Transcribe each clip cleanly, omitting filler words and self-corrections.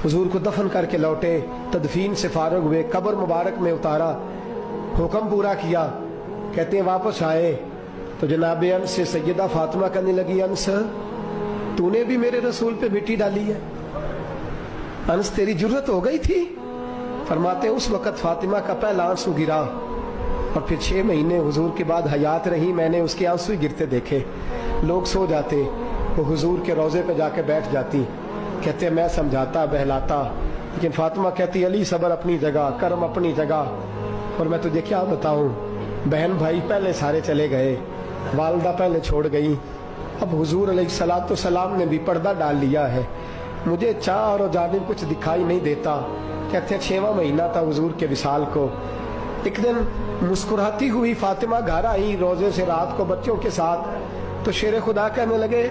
हुजूर को दफन करके लौटे, तदफीन से फारग हुए, कब्र मुबारक में उतारा, हुक्म पूरा किया। कहते हैं वापस आए तो जनाब अनस से सैयदा फातिमा कहने लगी, अनस तूने भी मेरे रसूल पे मिट्टी डाली है? अनस तेरी जुर्रत हो गई थी? फरमाते उस वक़्त फातिमा का पहला आंसू गिरा और फिर 6 महीने हुजूर के बाद हयात रही, मैंने उसके आंसू ही गिरते देखे। लोग सो जाते, वो हुजूर के रोज़े पे जाके बैठ जाती। कहते मैं समझाता बहलाता, लेकिन फातिमा कहती अली सब्र अपनी जगह, करम अपनी जगह। और मैं तुझे क्या बताऊं, बहन भाई पहले सारे चले गए, वालदा पहले छोड़ गई, अब हुजूर अलैहिस्सलातु सलाम ने भी पर्दा डाल लिया है, मुझे चाह और जानिब कुछ दिखाई नहीं देता। कहते 6वां महीना था हुजूर के विसाल को। एक दिन मुस्कुराती हुई फातिमा घर आई रोजे से रात को बच्चों के साथ, तो शेर खुदा कहने लगे,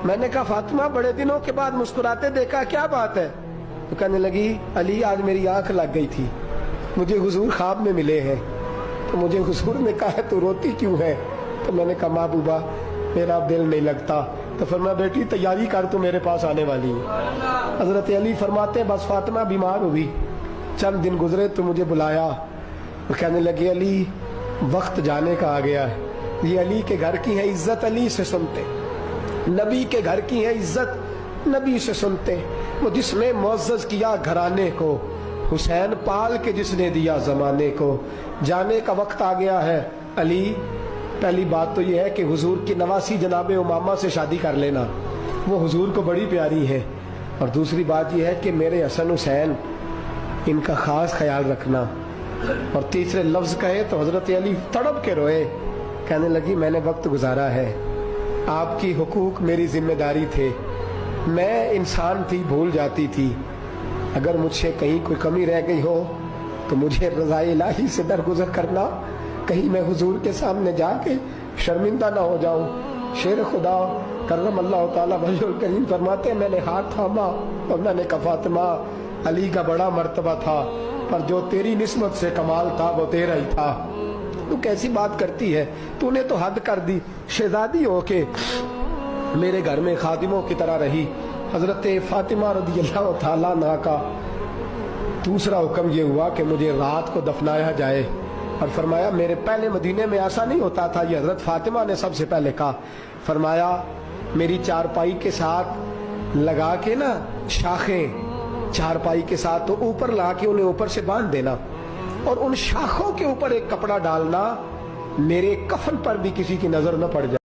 मैंने कहा फातिमा बड़े दिनों के बाद मुस्कुराते देखा, क्या बात है? तो कहने लगी अली आज मेरी आंख लग गई थी, मुझे हुजूर ख्वाब में मिले हैं, तो मुझे हुजूर ने कहा तू रोती क्यों है? तो मैंने कहा महबूबा मेरा दिल नहीं लगता। तो फरमाया बेटी तैयारी कर, तू मेरे पास आने वाली है। हजरत अली फरमाते हैं बस फातिमा बीमार हुई, चंद दिन गुजरे तो मुझे बुलाया, वो कहने लगे अली वक्त जाने का आ गया है, ये अली के घर की है इज्जत अली से सुनते, नबी के घर की है इज्जत नबी से सुनते, वो जिसने मुअज़्ज़ज़ किया घराने को, हुसैन पाल के जिसने दिया जमाने को, जाने का वक्त आ गया है अली। पहली बात तो यह है कि हुजूर की नवासी जनाबे उमामा से शादी कर लेना, वो हुजूर को बड़ी प्यारी है। और दूसरी बात यह है कि मेरे हसन हुसैन इनका खास ख्याल रखना। और तीसरे लफ्ज कहे तो हजरत अली तड़प के रोए, कहने लगी मैंने वक्त गुजारा है, आपकी हुकूक मेरी जिम्मेदारी थे, मैं इंसान थी भूल जाती थी, अगर मुझसे कहीं कोई कमी रह गई हो तो मुझे रज़ाए इलाही से दरगुजर करना, कहीं मैं हुजूर के सामने जाके शर्मिंदा ना हो जाऊं। शेर खुदा करम अल्लाह ताला वजहुल करीम फरमाते हैं मैंने हाथ थामा और मैंने कहा फातिमा अली का बड़ा मर्तबा था, पर जो तेरी निस्बत से कमाल था वो तेरा ही था। तू कैसी बात करती है, तूने तो हद कर दी, शहजादी हो के मेरे घर में खादिमों की तरह रही। हजरत फातिमा रज़ियल्लाहु ताला अन्हा का दूसरा हुक्म ये हुआ कि मुझे रात को दफनाया जाए। और फरमाया मेरे पहले मदीने में ऐसा नहीं होता था, ये हजरत फातिमा ने सबसे पहले कहा। फरमाया मेरी चारपाई के साथ लगा के ना शाखें, चारपाई के साथ तो ऊपर ला के उन्हें ऊपर से बांध देना, और उन शाखों के ऊपर एक कपड़ा डालना, मेरे कफन पर भी किसी की नजर न पड़ जाए।